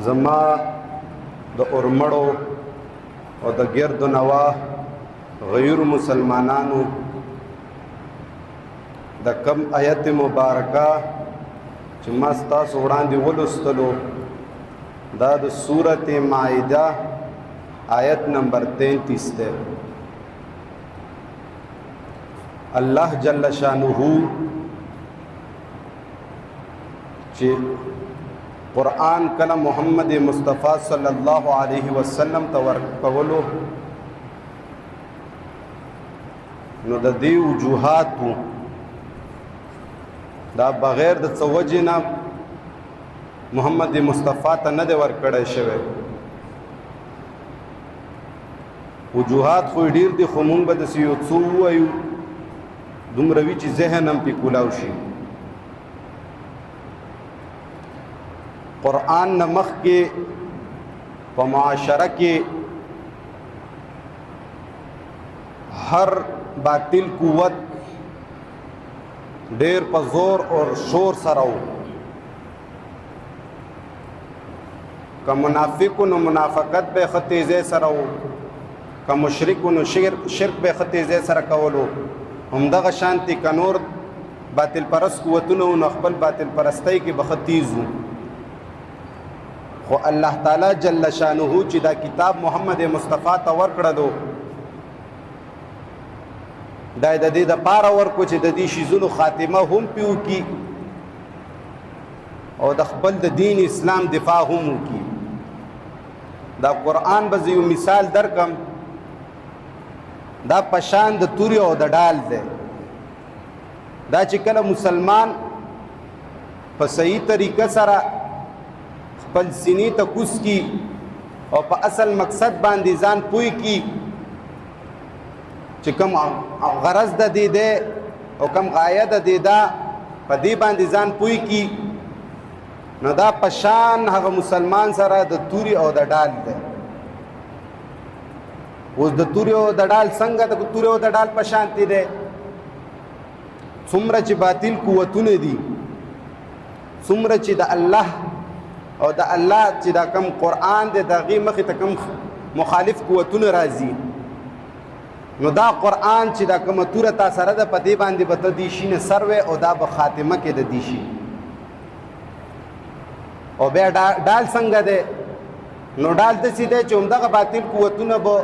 زما د اورمړو او د ګرد نوا غیر مسلمانانو د کم آیت مبارکه چې ما ستاسو وړاندې ولوستلو دا د سورت مائده آیت نمبر 33 ده. الله جل شانه چې قرآن کله محمد مصطفی صلی الله علیه وسلم ته ورکولو نو د دې وجوهاتو دا بغیر د څه وجې نه محمد مصطفی ته نه دی ورکړی شوی. وجوهات خو ډېر دي خو مونږ به داسې یو څو ووایو دومره وي چې ذهن هم پې کولاو شي. قرآن نه مخکې په معاشره کې هر باطل قوت ډېر په زور او شور سره و. که منافقو نو منافقت به ښه تیزۍ سره و، که مشرکو نو شرک به ښه تیزۍ سره کولو. همدغه شانتې که نور باطل پرست قوتونه و نو خپل باطل پرستی کې به ښه تیز و. خو الله تعالی جل شانه چې دا کتاب محمد مصطفی ته ورکړلو دا د دې دپاره ورکړو چې د دې شیزونو خاتمه هم پې وکړي او د خپل د دین اسلام دفاع هم وکړي. دا قرآن به زه یو مثال درکم، دا پشان د تورې او د ډال دی. دا چې کله مسلمان په صحیح طریقه سره خپل سینې ته کوز کی او په اصل مقصد باندې ځان پوی کی چې کوم غرض د دې دی او کوم غایه د دې ده په دې باندې ځان پوی کی نو دا پشان هغه مسلمان سره د توري او د ډال دی. اوس د توري او د ډال څنګه د توري او د ډال پشانتی دی؟ څومره چې باطل قوتونه دي، څومره چې د الله او د الله چې دا کم قرآن دی د هغې مخې ته کم مخالف قوتونه راځي نو دا قرآن چې دا کومه توره تا سره ده په دې باندې به ته دې شي نه سر وی او دا به خاتمه کې د دې شي. او بیا ډال څنګه دی؟ نو ډال داسې دی چې همدغه باطل قوتونه به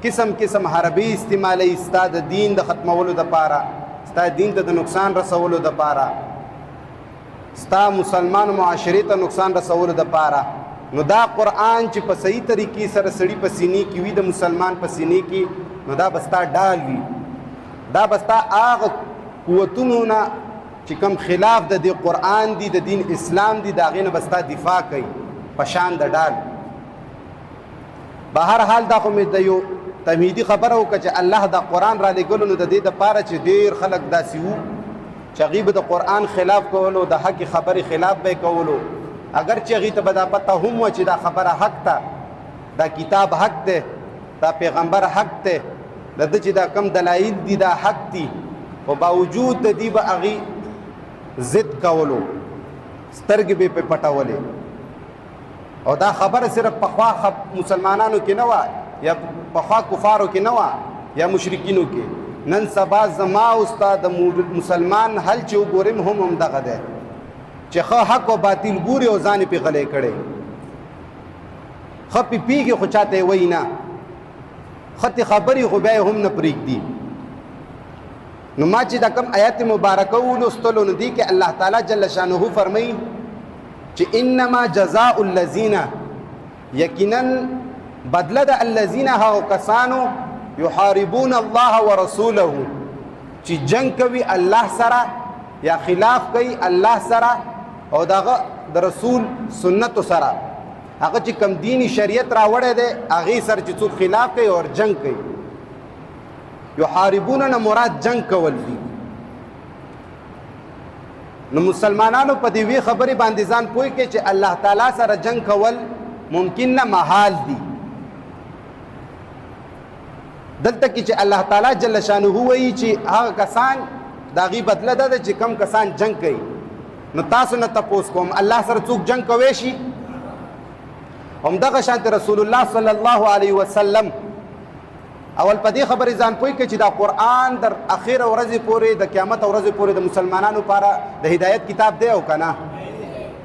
قسم قسم حربې استعمالوي ستا د دین د ختمولو دپاره، ستا دین ته د نقصان رسولو دپاره، ستا مسلمان معاشرې ته نقصان رسولو دپاره. نو دا قرآن چې په صحیح طریقې سره سړي په سینې کې وي د مسلمان په سینې کې نو دا به ستا ډال وي. دا به ستا هغه قوتونو نه چې کوم خلاف د دې قرآن دي د دین اسلام دي د هغې نه به ستا دفاع کوي په شان د ډال. به هر حال دا خو مې د یو تمهیدي خبره وکړه چې الله دا قرآن را لېږلو نو د دې دپاره چې ډېر خلک داسې وو چې هغې به د قرآن خلاف کولو، د حق خبرې خلاف به یې کولو، اگر چې هغې ته به دا پته هم وه چې دا خبره حق ده، دا کتاب حق دی، دا پیغمبر حق دی، د ده چې دا کم دلایل دي دا حق دي، خو باوجود د دې به هغې ضد کولو، سترګې به یې پې پټولې. او دا خبره صرف پخوا مسلمانانو کې نه وه یا پخوا کفارو کې نه وه یا مشرکینو کې. نن سبا زما او ستا د مسلمان حل چې وګورم هم همدغه دی چې ښه حق او باطل ګوري او ځان یې پې غلی کړی، ښه پې پیږي خو چاته یې وایي نه، ښه خبرې خو بیا یې هم نه پرېږدي. نو ما چې دا کوم آیت مبارکه ولوستلو نو دې کې الله تعالی جل شانه فرمایي چې انما جزاء الذین، یقینا بدله د الذین هغو کسانو یحاربون الله ورسوله چې جنگ کوي الله سره یا خلاف کوي الله سره او دغه د رسول سنتو سره، هغه چې کم دینی شریعت راوړی دی هغې سره چې څوک خلاف کوي او جنگ کوي. یحاربون نه مراد جنگ کول دي. نو مسلمانانو په دې وی خبرې باندې ځان پوه کړي چې الله تعالی سره جنگ کول ممکن نه محال دي. دلته کې چې الله تعالی جل شانه وایي چې هغه کسان د هغې بدله ده چې کم کسان جنگ کوي. نو تاسو نه تپوس کوم الله سره څوک جنگ کوی شي؟ همدغه شانت رسول الله صلی الله علیه وسلم اول په دې خبرې ځان پوي کې چې دا قرآن در اخر ورځې پورې د قیامت ورځې پورې د مسلمانانو لپاره د هدایت کتاب دی او کنه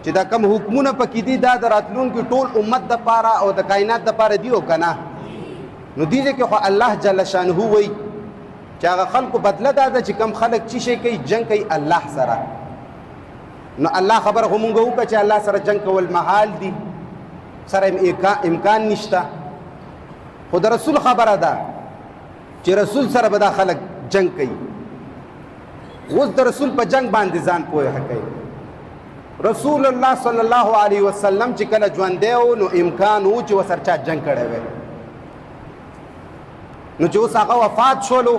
چې دا کم حکمونه پکې دي دا د راتلونکي ټول امت د لپاره او د کائنات د لپاره دی او کنه نو دې کې خو الله جل شانه وایي چې هغه خلکو بدله ده چې کم خلک چې شي کوي جنگ کوي الله سره نو الله خبر هم موږ وکړه چې الله سره جنگ کول محال دي سره امکان نشته خو د رسول خبره ده چې رسول سره به دا خلک جنگ کوي اوس د رسول په جنگ باندې ځان پوهه کوي رسول الله صلی الله علیه وسلم چې کله ژوند دی نو امکان و چې وسرچا جنگ کړی وي نو چې اوس هغه وفات شولو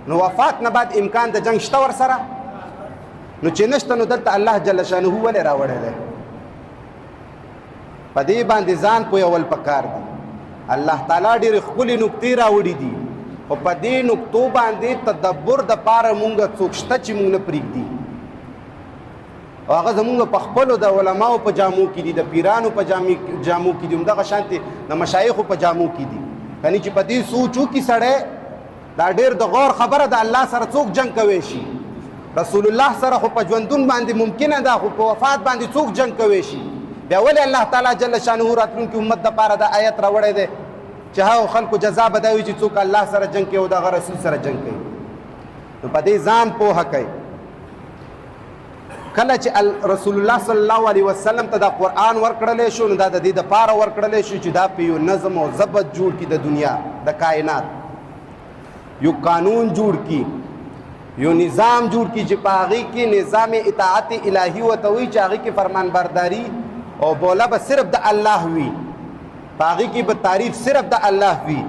نو وفات نه بعد امکان د جنگ شته ور سره نو چې نشته نو دلته الله جل شانه ولې راوړی دی په دې باندې ځان پوهول پکار دی الله تعالی ډېرې ښکلې نکتې راوړي دي خو په دې نکتو باندې تدبر د پاره مونږ څوک شته چې مونږ نه پرېږدي او هغه زمونږ په خپلو د علماو په جامو کې دي د پیرانو په جامو کې دي همدغه شانتې د مشایخو په جامو کې دي یعنې چې په دې سوچ وکړي سړی دا ډېر د غور خبره د الله سره څوک جنګ کوی شي رسول الله سره خو په ژوندون باندې ممکنه ده خو په وفات باندې څوک جنګ کوی شي بیا ولې الله تعالی جل شانه راتلونکي امت دپاره دا آیت راوړی دی چې هغو خلکو جزا به دا وي چې څوک الله سره جنګ کوي او دغه رسول سره جنګ کوي نو په دې ځان پوهه کوي کله چې رسول الله صلی الله علیه وسلم ته دا قرآن ورکړلی شو نو دا د دې دپاره ورکړلی شو چې دا په یو نظم او ضبط جوړ کړي د دنیا د کائنات یو قانون جوړ کړي یو نظام جوړ کړي چې په هغې کې نظام اطاعت الهي ورته وایي چې هغې کې فرمانبرداري او بوله به صرف د الله وي په هغې کې به تعریف صرف د الله وي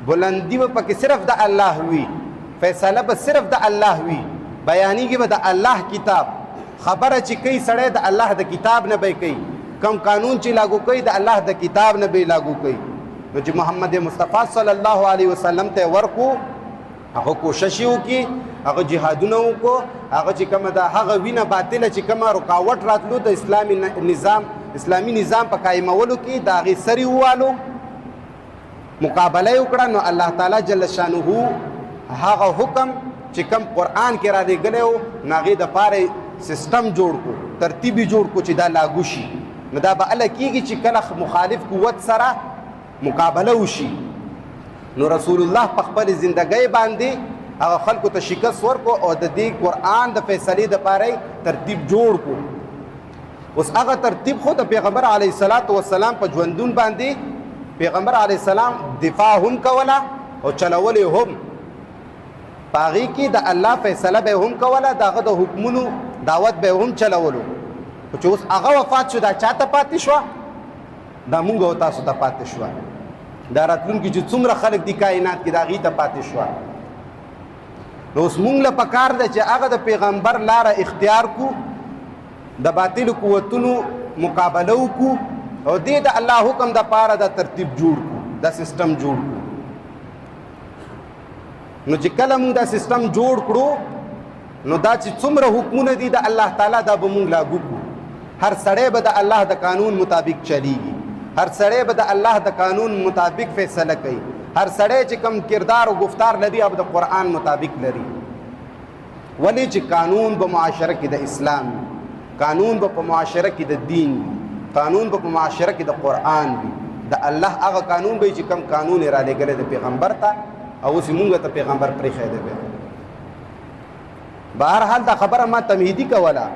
بلندي به پکې صرف د الله وي فیصله به صرف د الله وي بیانیږي به د الله کتاب خبره چې کوي سړی د الله د کتاب نه به کوي کم قانون چې لاګو کوي د الله د کتاب نه به لاګو کوي نو چې محمد مصطفی صلی الله علیه وسلم ته ورکو هغه کوشش وکړي هغه جهادونه وکړو هغه چې کومه ده هغه وینه باطله چې کومه رکاوټ راتلو د اسلامي نظام په قایمولو کې د هغې سرې ووالو مقابله یې وکړه نو الله تعالی جل شانه هغه حکم چې کوم قرآن کې را لېږلی و نو هغې دپاره سیستم جوړ کړو ترتیب یې جوړ کړو چې دا لاګو شي نو دا به هله کېږي چې کله مخالف قوت سره مقابله وشي نو رسول الله په خپل زندګۍ باندې هغه خلکو ته شکست ورکړو او د دې قرآن د فیصلې دپاره ترتیب جوړ کړو اوس هغه ترتیب خو د پیغمبر علیه الصلاة والسلام په ژوندون باندې پیغمبر علیه السلام دفاع هم کوله او چلول هم په هغې کې د الله فیصله به هم کوله د هغه د حکمونو دعوت به هم چلولو خو چې اوس هغه وفات شو دا چا ته پاتې شوه دا مونږ او تاسو ته پاتې شوه دا راتلونکي چې څومره خلک دي کائنات کې د هغې ته پاتې شوه نو اوس مونږ له پکار ده چې هغه د پیغمبر لاره اختیار کو د باطلو قوتونو مقابله وکړو او دې د الله حکم دپاره دا ترتیب جوړ کړو دا سیستم جوړ کړو نو چې کله مونږ دا سیستم جوړ کړو نو دا چې څومره حکمونه دي د الله تعالی دا به مونږ لاګو کړو هر سړی به د الله د قانون مطابق چلیږي هر سړی به د الله د قانون مطابق فیصله کوي هر سړی چې کم کردار او گفتار لري هغه د قرآن مطابق لري ولې چې قانون به معاشره کې د اسلام قانون به په معاشره کې د دین قانون به په معاشره کې د قرآن وي د الله هغه قانون به چې کم قانون یې را لېږلی د پیغمبر ته او اوس مونږ ته پیغمبر پرېښی دی بهرحال دا خبره ما تمهیدي کوله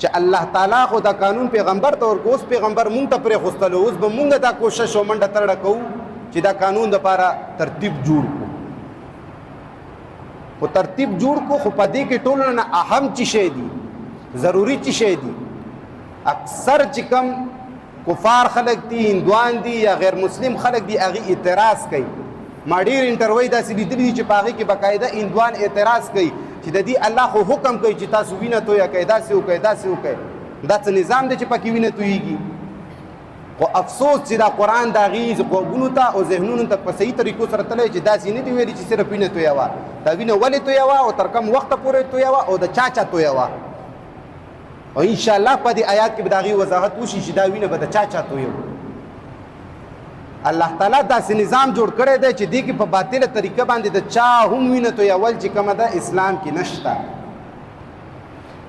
چې الله تعالی خو دا قانون پیغمبر ته ورکو اوس پیغمبر مونږ ته پرېښوستلو اوس به مونږ دا کوشش او منډه ترړه کوو چې دا قانون دپاره ترتیب جوړ کړو خو ترتیب جوړ کړو خو په دې کې ټولو نه اهم څه شی دي ضروری څه شی دي اکثر چې کوم کفار خلک دي هندوان دي یا غیر مسلم خلک دي هغې اعتراض کوي ما ډېر انټروی داسې لیدلي دي چې په هغې کې باقاعده هندوان اعتراض کوي چې د دې الله خو حکم کوي چې تاسو وینه تویه کوئ داسې وکئ داسې وکئ دا څه نظام دی چې پکې وینه تویږي خو افسوس چې دا قرآن د هغې غوږونو ته او ذهنونو ته په صحیح طریقو سره تللی چې داسې نه دي ویلي چې صرف وینه تویوه دا وینه ولې تویوه او تر کم وخته پورې تویوه او د چا چا تویوه او انشاءالله په دې آیات کې به د هغې وضاحت وشي چې دا وینه به د چا چا تویوه الله تعالی داسې نظام جوړ کړی دی چې دې کې په باطله طریقه باندې د چا هم وینه تویول چې کومه ده اسلام کې نشته.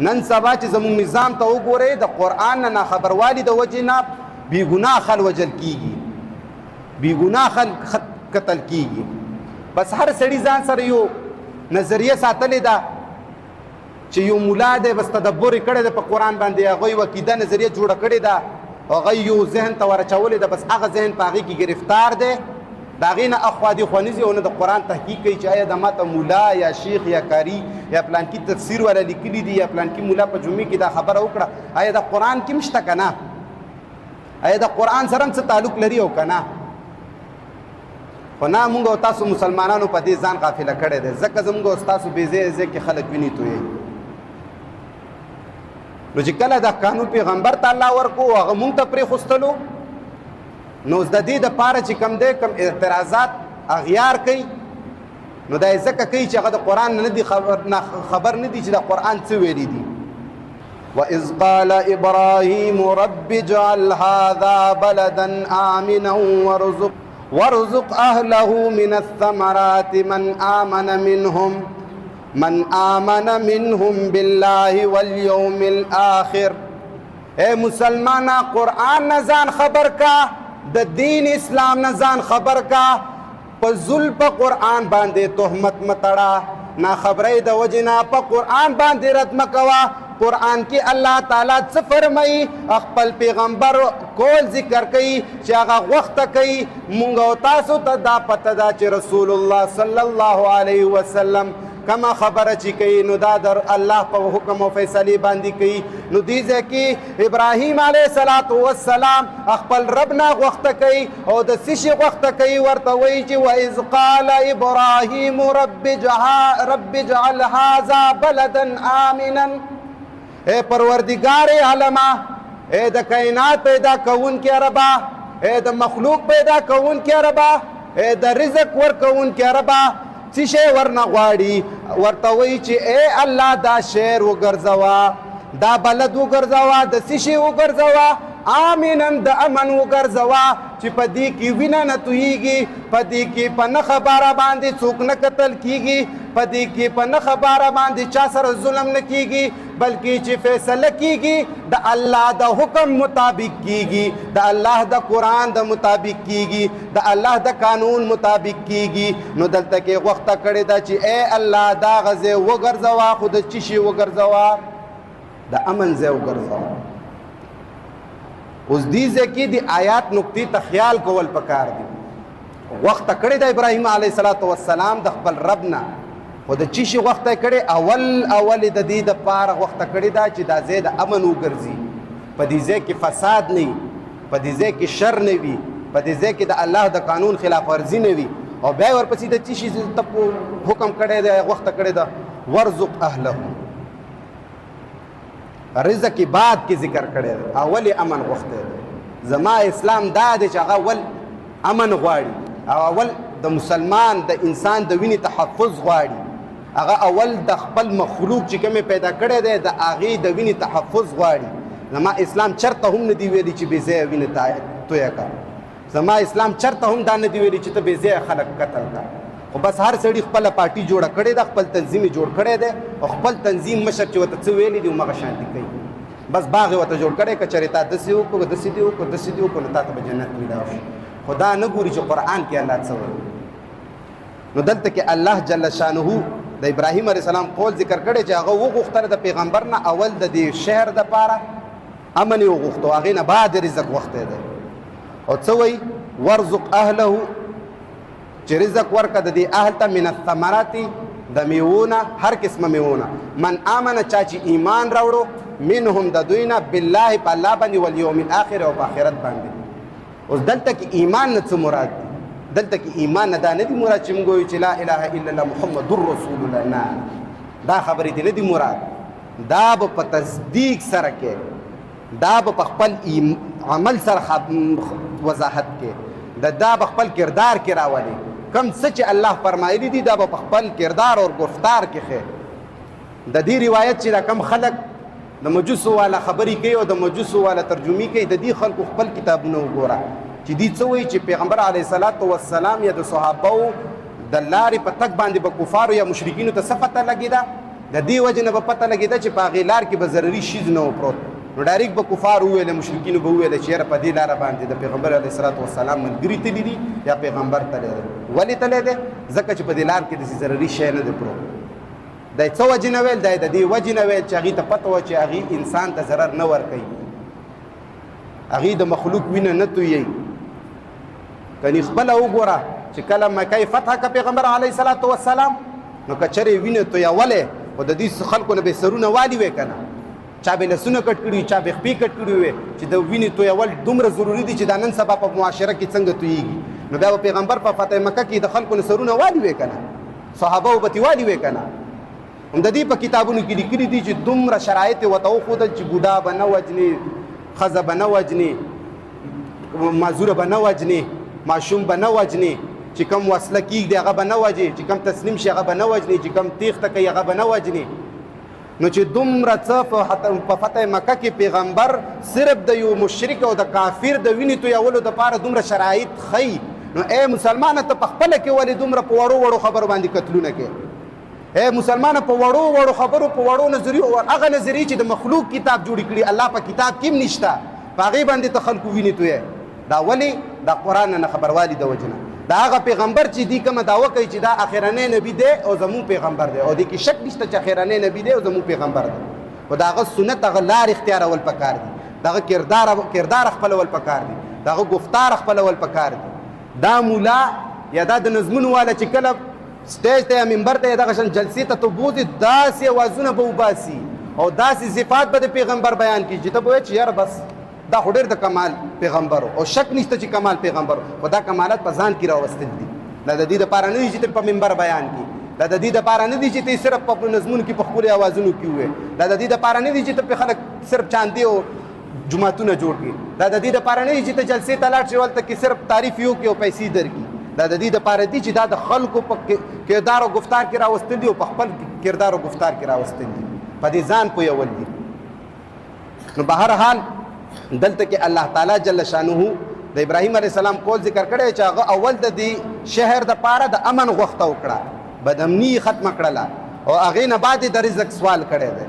نن سبا چې زموږ نظام ته وګورئ د قرآن نه ناخبروالي د وجې نه بېګناه خل وجل کېږي، بېګناه خل قتل کېږي. بس هر سړي ځان سره یو نظریه ساتلې ده چې یو ملا دی بس تدبر یې کړی دی په قرآن باندې، هغوی یو عقیده نظریه جوړه کړې ده، هغه یو ذهن ته ورچولې ده، بس هغه ذهن په هغې کې ګرفتار دی، د هغې نه اخوا دې خوا نیځي او نه د قرآن تحقیق کوي چې آیا د ماته ملا یا شیخ یا کاري یا پلانکي تفسیر والا لیکلي دي یا پلانکي ملا په جمعې کې دا خبره وکړه، آیا د قرآن کې هم شته که نه؟ آیا د قرآن سره هم څه تعلق لري او که نه؟ خو نه مونږ او تاسو مسلمانانو په دې ځان غافله کړی دی، ځکه زمونږ او ستاسو بې ځایه ځای کې خلک ویني تویوي. نو چې کله د قانون پیغمبر ته الله ورکو هغه مونږ ته پرېښوستلو، نو د دې دپاره چې کوم دی کوم اعتراضات اغیار کوي نو دا یې ځکه کوي چې هغه د قرآن نه دي خبر نه دي چې د قرآن څه ویلي دي. وَإِذْ قَالَ إِبْرَاهِيمُ رَبِّ اجْعَلْ هَذَا بَلَدًا آمِنًا وَارْزُقْ أَهْلَهُ مِنَ الثَّمَرَاتِ من آمن منهم بالله واليوم الآخر. اے مسلمانا قرآن نزان خبر کا، د دین اسلام نزان خبر کا، پا ظلم پا قرآن باندے تہمت متڑا، نا خبری دا وجنا پا قرآن باندے رد مکوا. قرآن کی اللہ تعالیٰ څه فرمائی خپل پیغمبر کول ذکر کئی چې هغه وخت کئی مونږ او تاسو ته دا پته ده چې رسول الله صلی الله علیه وسلم کما خبره چې کوي نو دا در الله په حکم او فیصله باندې کوي. نو دې ځکه ابراهیم علیه السلام خپل رب نه غوښته کوي او د سشي غوښته کوي، ورته وایي چې واذ قال ابراهیم رب اجعل هذا بلدا آمنا. اے پروردگار عالمه، اے د کائنات پیدا کون کې ربا، اے د مخلوق پیدا کون کې ربا، اے د رزق ور کون کې ربا، څه شی ورنه غواړي ورته وایي چې اے الله دا شهر وګرځوه، دا بلد وګرځوه، د څه شی وګرځوه؟ آمنن د امن وګرځوه چې په دې کې وینه نه تویږي، په دې کې په نه خبره باندې څوک نه قتل کیږي، په دې کې په نه خبره باندې چا سره ظلم نه کیږي، بلکې چې فیصله کیږي د الله د حکم مطابق کیږي، د الله د قرآن د مطابق کیږي، د الله د قانون مطابق کیږي. نو دلته کې غوښته کړې ده چې اے الله دا غزه وګرځوه، خو د چی شي وګرځوه؟ د امن ځای وګرځوه. اوس دې ځای کې د آیات نقطې ته خیال کول پکار دي. غوښته کړې ده ابراهیم علیه السلام د خپل رب نه، خو د چی شي غوښته کړې؟ اول د دې دپاره غوښته کړې ده چې دا ځای د امن وګرځي، په دې ځای کې فساد نه وي، په دې ځای کې شر نه وي، په دې ځای کې د الله د قانون خلاف ورزي نه وي. او بیا ورپسې د چی شي حکم کړی دی، غوښته کړې ده ورزق اهله. رزق کې بعد کې ذکر کړی دی، اول امن غوښته دی. زما اسلام دا دی چې هغه اول امن غواړي، او اول د مسلمان د انسان د وینې تحفظ غواړي، هغه اول د خپل مخلوق چې کومې پیدا کړی دی د هغې د وینې تحفظ غواړي. زما اسلام چرته هم نه دی ویلي چې بې ځایه وینې تویه کړه، زما اسلام چرته هم دا نه دی ویلي چې ته بې ځایه خلک قتل کړه. خو بس هر سړي خپله پارټي جوړه کړې ده، خپل تنظیم یې جوړ کړی دی، او خپل تنظیم مشر چې ورته څه ویلي دي همغه شانتي کوي. بس باغ یې ورته جوړ کړی، که چېرې تا داسې وکړو داسې دې وکړو داسې دې وکړو نو تا ته به جنت میلاو شي. خو دا نه ګوري چې قرآن کې الله څه وایي. نو دلته کې الله جل شانه د ابراهیم علیه السلام قول ذکر کړی چې هغه وغوښتل د پیغمبر نه اول د دې شهر دپاره امن یې وغوښتو، هغې نه بعد رزق غوښتی دی. او څه وایي؟ ورزق اهله، چې رزق ورکړه د دې اهل ته من الثمرات د میوونه، هر قسمه میوونه. من آمنه چا چې ایمان راوړو منهم د دوی نه بالله په الله باندې والیوم الاخر او په آخرت باندې. اوس دلته کې ایمان نه څه مراد دی؟ دلته کې ایمان نه دا نه دی مراد چې موږ وایو چې لا اله الا الله محمد رسول الله، نه دا خبرې دې نه دی مراد. دا به په تصدیق سره کې، دا به په خپل عمل سره وضاحت کې، دا به خپل کردار کې راولي. کم څه چې الله فرمایلی دي دا به په خپل کردار او گفتار کې ښه. د دې روایت چې دا کم خلک د مجوسو والا خبرې کوي او د مجوسو والا ترجمې کوي، د دې خلکو خپل کتابونه وګوره، چې دې څه وایي چې پیغمبر علیه الصلاۃ والسلام یا د صحابه د لارې په تک باندې به کفارو یا مشرکینو ته څه پته لګېده؟ د دې وجې نه به پته لګېده چې په هغې لار کې به ضروري شیز نه و پروت، نو ډایرکټ به کفار وویل، مشرکینو به وویل چې یاره په دې لاره باندې د پیغمبر علیه الصلاۃ والسلام ملګري تللي دي یا پیغمبر تللی دی. ولې تللی دی؟ ځکه چې په دې لار کې داسې ضروري شی نه دی پروت. دا څه وجې نه ویل؟ دا د دې وجې نه ویل چې هغې ته پته وه چې هغې انسان ته ضرر نه ورکوي، هغې د مخلوق وینه نه تویوي. کنی خپله وګوره چې کله مکه فتح که پیغمبر علیه الصلاۃ والسلام، نو که چرې وینه تویولی خو د دې خلکو نه به یې سرونه والي وی که نه، چا به یې لسونه کټ کړي وي، چا به یې خپې کټ کړي وي چې د وینې تویول دومره ضروري دي چې دا نن سبا په معاشره کې څنګه تویېږي. نو بیا به پیغمبر په فتح مکه کې د خلکو نه سرونه والي وی که نه، صحابه به تې والي وی که نه. هم د دې په کتابونو کې لیکلي دي چې دومره شرایط یې ورته وښودل چې بوډا به نه وجني، ښځه به نه وجني، معذوره به نه وجني، ماشوم به نه وجني، چې کوم وسله کېږدي هغه به نه وجني، چې کوم تسلیم شي هغه به نه وجني، چې کوم تیښته کوي هغه به نه وجني. نو چې دومره څه په فتح مکه کې پیغمبر صرف د یو مشرک او د کافر د وینې تویولو دپاره دومره شرایط ښیي، نو ای مسلمانه ته په خپله کې ولې دومره په وړو وړو خبرو باندې قتلونه کوې؟ ای مسلمانه په وړو وړو خبرو په وړو نظریو، هغه نظریې چې د مخلوق کتاب جوړې کړي الله په کتاب کې هم نشته، په هغې باندې ته خلکو وینې تویې. دا ولې؟ دا قرآن نه خبروالي د وجې نه. دا هغه پیغمبر چې دی کومه دعوه کوي چې دا اخرنی نبی دی او زموږ پیغمبر دی، او دې کې شک نشته چې اخرنی نبی دی او زموږ پیغمبر دی، خو د هغه سنت هغه لار اختیارول پکار دي، د هغه کردار خپلول پکار دي، د هغه گفتار خپلول پکار دي. دا مولا یا دا د نظمونو والا چې کله سټیج ته یا منبر ته یا دغه شان جلسې ته بوځي، داسې اوازونه به وباسي او داسې صفات به د پیغمبر بیان کړي چې ته به وایې چې یاره بس دا خو ډېر د کمال پیغمبر او شک نشته چې کمال پیغمبر، خو دا کمالات په ځان کې راوستل دي. دا د دې دپاره نه دي چې ته په منبر بیان کړي، دا د دې دپاره نه دي چې ته صرف په نظمونو کې په خپلو اوازونو کې ووایې، دا د دې دپاره نه دي چې ته په خلک صرف چاندې او جوماتونه جوړ کړي، دا د دې دپاره نه دي چې ته جلسې ته لاړ شې هلته کې صرف تعریف یې وکړي او پیسې درکړي. دا د دې دپاره دي چې دا د خلکو په کردار او گفتار کې راوستل دي او په خپل کردار او گفتار کې راوستل دي، په دې ځان پویول دي. نو به هر حال دلته کې الله تعالی جل شانه د ابراهیم علیه السلام قول ذکر کړی چې هغه اول د دې شهر دپاره د امن غوښته وکړه، بدامني ختمه کړله او هغې نه بعد د رزق سوال کړی دی.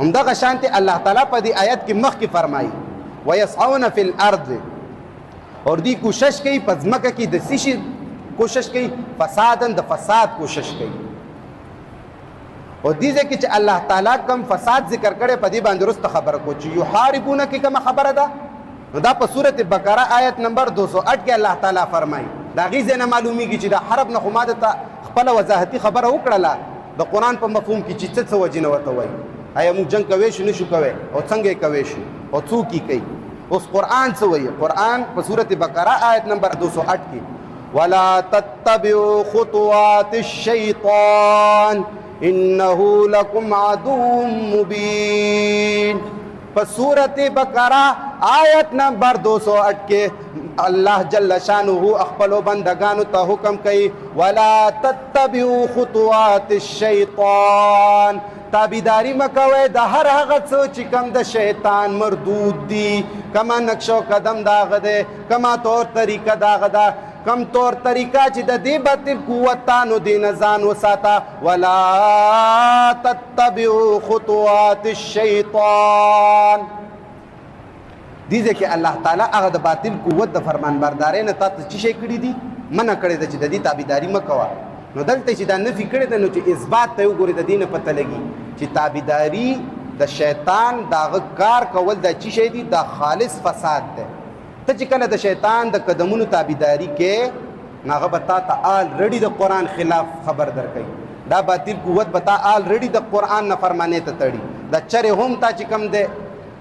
همدغه شانتې الله تعالی په دې آیت کې مخکې فرمایي ویسعون فی الارض، اور دی کوشش کوي په ځمکه کې د څه شي کوشش کوي؟ فسادن، د فساد کوشش کوي. او دې ځای کې چې الله تعالی کم فساد ذکر کړی په دې باندې وروسته خبره کو چې یحاربونه کې کومه خبره ده، نو دا په سورت بقره آیت نمبر 208 کې الله تعالی فرمایي. د هغې ځای نه معلومیږي چې د حرب نه خو ما درته خپله وضاحتي خبره وکړله د قرآن په مفهوم کې چې څه وجې نه ورته وایي، آیا موږ جنګ کوی شو نشو کوی او څنګه یې کوی شو او څوک یې کوي. اوس قرآن څه وایي؟ قرآن په سورت بقره آیت نمبر 208 کې ولا تتبعوا خطوات الشیطان انه لکم عدو مبین. په سورت بقره آیت نمبر 208 کې الله جل شانه خپلو بندگانو ته حکم کوي ولا تتبعوا خطوات الشیطان، تابیداری مکوئ د هر هغه څه چې کم د شیطان مردود دي، کما نقش و قدم داغه دی، کما طور طریقه داغه ده، کم طور طریقه چې د دې باطل قوتانو دې نه ځان وساته. ولا تتبعوا خطوات الشیطان، دې ځای کې الله تعالی هغه د باطل قوت د فرمانبردارۍ نه تا ته څه شی کړي دي؟ منع کړې ده چې د دې تابعداري مه کوه. نو دلته چې دا نفي کړې ده نو چې اثبات ته وګورې د دې نه پته لګي چې تابعداري د شیطان د هغه کار کول دا څه شی دي؟ دا خالص فساد دی. ته چې کله د شیطان د قدمونو تابعداري کې نو هغه به تا ته آلریډي د قرآن خلاف خبر درکوي، دا باطل قوت به تا آلریډي د قرآن نافرمانۍ ته تړي، دا چرې هم تا چې کوم دی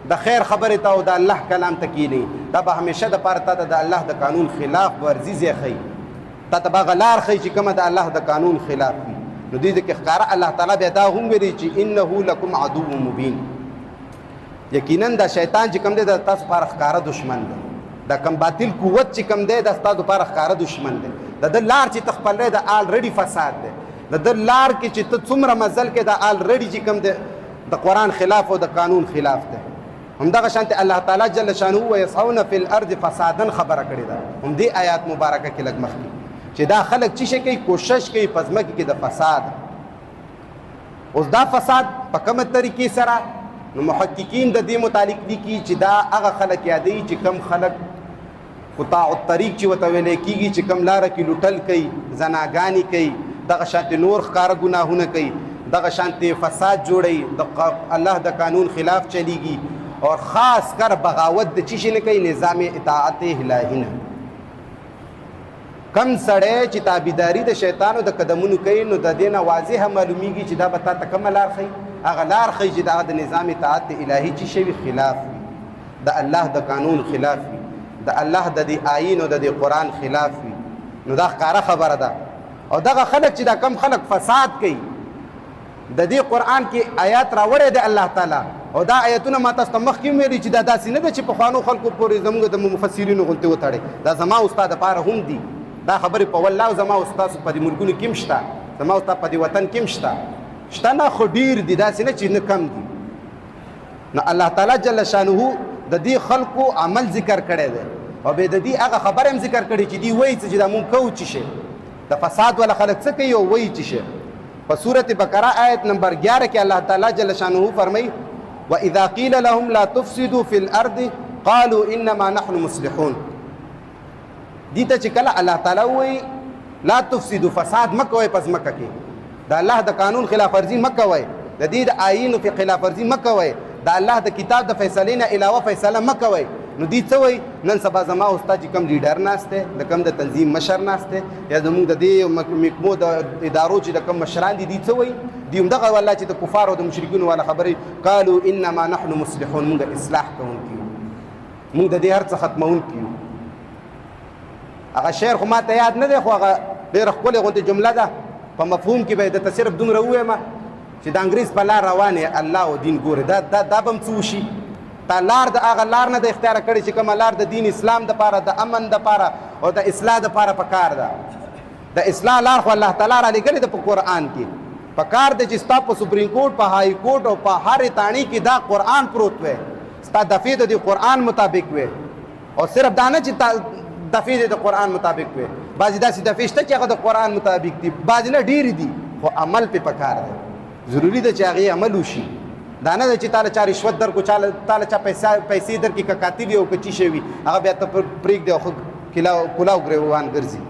د خیر خبرې ته او د الله کلام ته کینی، دا به همیشه دپاره تا ته د الله د قانون خلاف ورزي ځای ښیي، تا ته به هغه لار ښیي چې کومه د الله د قانون خلاف وي. نو دې کې ښکاره الله تعالی بیا دا هم ویلي چې انه لکم عدو مبین، یقینا دا شیطان چې کوم دی د تاسو لپاره ښکاره دشمن دی، دا کم باطل قوت چې کوم دی دا ستاسو لپاره ښکاره دشمن دی. د ده لار چې ته خپلوې دا آلریډي فساد دی، د ده لار کې چې ته څومره مزل کې دا آلریډي چې کوم دی د قرآن خلاف او د قانون خلاف دی. همدغه شانته الله تعالی جل شانه ويسعون في الارض فسادا خبره کړی ده. هم دې آیات مبارکه کې لګ مخکې چې دا خلک چې کوي کوشش کوي پزمکه کې د فساد. اوس دا فساد په کومه طریقې سره نو محققین د دې متعلق دي چې دا هغه خلک یادوي چې کم خلک قطاع الطریق چې ورته ویل کېږي چې کم لاره کې لوټل کوي، زناګانې کوي، دغه شانتې نور ښکاره ګناهونه کوي، دغه شانتې فساد جوړوي، د الله د قانون خلاف چلیږي اور خاص کر بغاوت د چی شي نه کوي، نظام اطاعت الهی نه. کم سړی چې تابعداري د شیطانو د قدمونو کوي نو د دې نه واضحه معلومیږي چې دا به تا ته کومه لار ښیي، هغه لار ښیي چې دا د نظام اطاعت الهي چې شوي خلاف وي، د الله د قانون خلاف وي، د الله د دې آیین او د دې قرآن خلاف وي. نو دا ښکاره خبره ده. او دغه خلک چې دا کم خلک فساد کوي د دې قرآن کې آیات راوړی دی الله تعالی او دا آیتونه ما تاسو ته مخکې ویلي چې دا داسې نه ده چې پخوانو خلکو پورې زموږ د مفسرینو غونتې وتړی. دا زما استاد دپاره هم دي، دا خبرې په والله زما استاد په دې ملکونو کې هم شته، زما استاد په دې وطن کې هم شته نه، خو ډېر دي، داسې نه چې نه کم دي. نو الله تعالی جل شانه د دې خلکو عمل ذکر کړی دی او بیا د دې هغه خبره هم ذکر کړې چې دوی وایي چې دا مونږ کوو چې شي د فساد والا خلک څه کوي او وایي چې شي. په سورة بقره آیت نمبر 11 کې الله تعالی جل شانه فرمایي وَإِذَا قِيلَ لَهُمْ لَا تُفْسِدُوا فِي الْأَرْضِ قَالُوا إِنَّمَا نَحْنُ مُصْلِحُونَ. دې ته چې کله الله تعالی وایي لا تفسدوا فساد مه کوئ په ځمکه کې، د الله د قانون خلاف ورزي مه کوئ، د دې د آیینو په خلاف ورزي مه کوئ، د الله د کتاب د فیصلې نه علاوه فیصله مه کوئ. نو دې څه وایي نن سبا زما استاد چې کوم لیډر ناست دی، د کوم د تنظیم مشر ناست دی، یا زموږ د دې محکمو د ادارو چې د کوم مشران دي دې څه وایي؟ دې همدغه والله چې د کفارو او د مشرکینو والا خبرې قالوا انما نحن مصلحون، موږ اصلاح کوونکي یو، موږ د دې هر څه ختموونکي یو. هغه شعر خو ما ته یاد نه دی، خو هغه ډېره ښکلې غوندې جمله ده، په مفهوم کې به یې درته صرف دومره ووایم چې د انګریز په لار روان یې الله او دین ګورې، دا به هم څه وشي؟ تا لار د هغه لار نه د اختیاره کړې چې کومه لار د دین اسلام دپاره، د امن دپاره او د اصلاح دپاره پکار ده. د اصلاح لار خو الله تعالی را لېږلې ده په قرآن کې. پکار دی چې ستا په سپریم کورټ، په های کورټ او په هرې تاڼۍ کې دا قرآن پروت وی، ستا دفعې د دې قرآن مطابق وی، او صرف دا نه چې دفعې د قرآن مطابق وی، بعضې داسې دفعې شته چې هغه د قرآن مطابق دي، بعضې نه ډېرې دي، خو عمل پې پکار دی. ضروري ده چې هغې عمل وشي. دا نه ده چې تاله چا رشوت درکړو، تاله چا پیسې درکړي، که کاتب وي او که چیشی وي هغه بیا ته پرېږدي او ښه کلاو ګریوان ګرځي.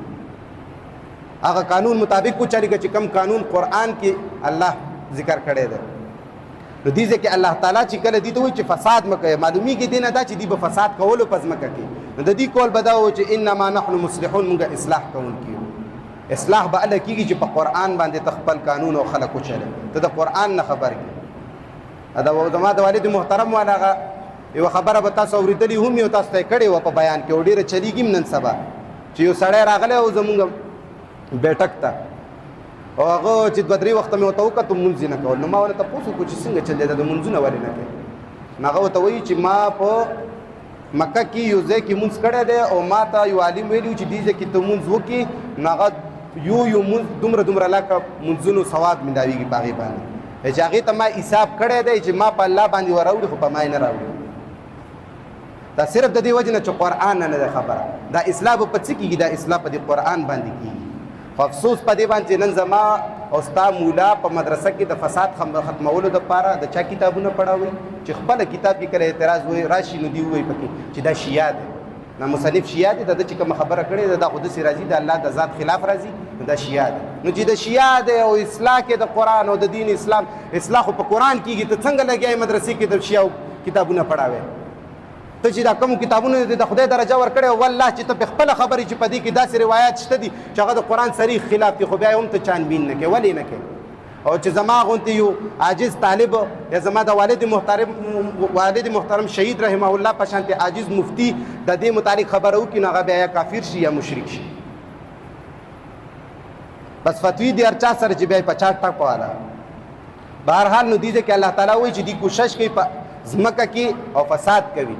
هغه قانون مطابق وچلېږه چې کم قانون قرآن کې الله ذکر کړی دی. نو دې ځای کې الله تعالی چې کله دې ته وایي چې فساد مه کوئ، معلومیږي دې نه دا چې دوی به فساد کولو په ځمکه کې. نو د دې قول به دا و چې انما نحن مصلحون، موږ اصلاح کوونکي یو. اصلاح به هله کېږي چې په قرآن باندې ته خپل قانون او خلک وچلې، ته د قرآن نه خبر کړي. زما د والد محترم والا هغه یوه خبره به تاسو اورېدلې هم یو تاسو ته یې کړې وه په بیان کې، او ډېره چلیږي هم نن سبا، چې یو سړی راغلی او زمونږ بیټک ته، او هغه چې 2-3 وخته مې ورته وکتو مونځ یې نه کول. نو ما ورته تپوس وکړو چې څنګه چلېده، د مونځونه ولې نه کوې؟ نو هغه ورته وایي چې ما په مکه کې یو ځای کې مونځ کړی دی او ما ته یو عالم ویلي و چې دې ځای کې ته مونځ وکړې، نو هغه یو مونځ دومره لکه مونځونو ثواب ملاویږي په هغې باندې، چې هغې ته ما حساب کړی دی چې ما په الله باندې وراوړي خو په ما یې نه راوړي. دا صرف د دې وجې نه چې قرآن نه ده خبره. دا اصلاح به په څه کېږي؟ دا اصلاح په دې قرآن باندې کېږي. خو افسوس په دې باندې چې نن زما او ستا مولا په مدرسه کې د فساد ختمولو دپاره د چا کتابونه پړاوي چې خپله کتاب کې کله اعتراض راشي نو دوی ووایي پکې چې دا شیعه دی، دا مصنف شیعه دی، د ده چې کومه خبره کړې ده دا خو داسې راځي د الله د ذات خلاف راځي، دا شیعه دی. نو چې د شیعه دی او اصلاح کې د قرآن او د دین اسلام اصلاح خو په قرآن کېږي، ته څنګه لګیایې مدرسې کې د شیعو کتابونه پړاوې؟ ته چې دا کوم کتابونه د خدای درجه ورکړې او والله چې ته په خپله خبرې چې په دې کې داسې روایات شته دي چې هغه د قرآن صریح خلاف دي، خو بیا هم ته چانبین نه کوې، ولې نه کوې؟ او چې زما غوندې یو عاجز طالب یا زما د والد محترم شهید رحمه الله په شانتې عاجز مفتی د دې متعلق خبره وکړي نو هغه بیا یا کافر شي یا مشرک شي. بس فتوی دی هر چا سره چې بیا یې په چا ټک واله. بهرحال نو دې ځای کې الله تعالی وایي چې دوی کوشش کوي په ځمکه کې او فساد کوي.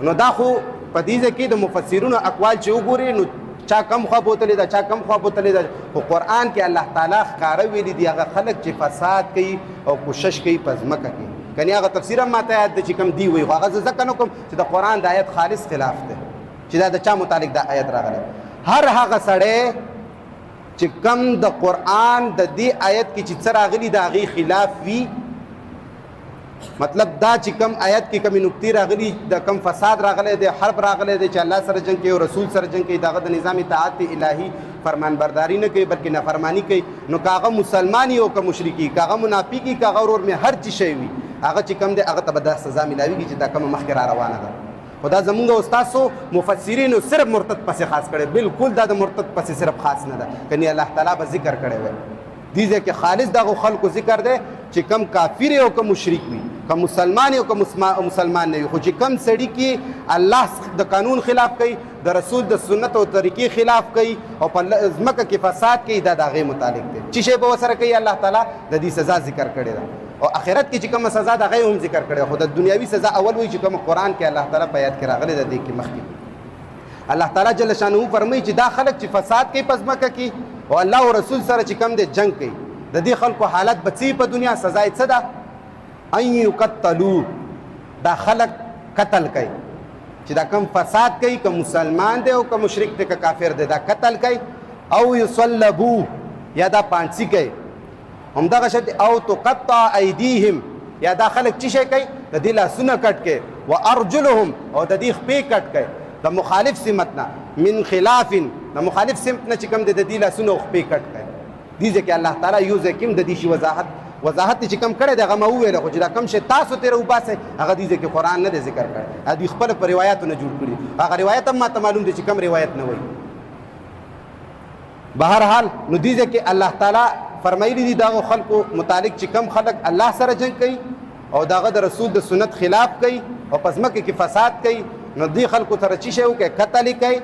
نو دا خو په دې ځای کې د مفسرونو اقوال چې وګورې نو چا کم خوا بوتلې ده، چا کم خوا بوتلې ده، خو قرآن کې الله تعالی ښکاره ویلي دي هغه خلک چې فساد کوي او کوشش کوي په ځمکه کې. کني هغه تفسیر هم ماته یاد دی چې کوم دی وي خو هغه ځکه نه کوم چې د قرآن د آیت خالص خلاف دی چې دا د چا متعلق د آیت راغلی هر هغه سړی چې کم د قرآن د دې آیت کې چې څه راغلي د هغې خلاف وي مطلب دا چې کم آیت کې کمی نکتې راغلي د کم فساد راغلی دی حرب راغلی دی چې الله سره جنګ کوي او رسول سره جنګ کوي دغه د نظام اطاعت الهي فرمانبرداری نه کوي بلکې نافرمانی کوي نو که هغه مسلمان او که مشرک که هغه منافق که هغه ورور مې هر څه شی وي هغه چې کم دی هغه ته به دا سزا میلاویږي چې دا کومه مخکې را روانه ده خو دا زمونږ استاسو مفسرینو صرف مرتد پسې خاص کړی بالکل دا د مرتد پسې صرف خاص نه ده کني الله تعالی به ذکر کړی وی دې ځکه خالص دغه خلکو ذکر دی چې کم کافر او کم مشرک وي کم مسلمان او کم مسلمان نه وي خو چې کم سړی کې الله د قانون خلاف کوي د رسول د سنت او طریقې خلاف کوي او په ځمکه کې فساد کوي دا د هغې متعلق دی چې شی به ورسره کوي الله تعالی د دې سزا ذکر کړې ده او آخرت کې چې کومه سزا د هغې هم ذکر کړې خو د دنیاوي سزا اول وایي چې کومه قرآن کې الله تعالی په آیات کې راغلی ده دې کې مخکې الله تعالی جل شانه فرمایي چې دا خلک چې فساد کوي په ځمکه کې او الله او رسول سره چې کوم دی جنګ کوي د دې خلکو حالت به څه په دنیا سزا یې څه ده ان یقتلوا دا خلک قتل کوي چې دا کم فساد کوي که مسلمان دی او که مشرک دی که کافر دی دا قتل کوي او یصلبوا یا دا پانسی کوي همدغه شرط او تقطع ایدیهم یا دا خلک څه شی کوي د دې لاسونه کټ کوي وارجلهم او د دې خپې کټ کوي د مخالف سمت نه من خلاف د مخالف سمت نه چې کوم د دې لاسونه خپې کټ کوي دې ځکه الله تعالی یو ځکه د دې شی وضاحت چې کم کړی دغه ما وویل خو چې دا کم شی تاسو ترې وباسئ هغه دې ځکه قرآن نه دی ذکر کړی دوی خپله په روایاتو نه جوړ کړي هغه روایت هم ماته معلوم دی چې کم روایت نه وایي بهرحال نو دې ځکه الله تعالی فرمایلی دي دغه خلکو متعلق چې کم خلک الله سره جنګ کوي او دغه د رسول د سنت خلاف کوي او په ځمکه کې فساد کوي نو دې خلکو سره څه شی وکړي قتل کوي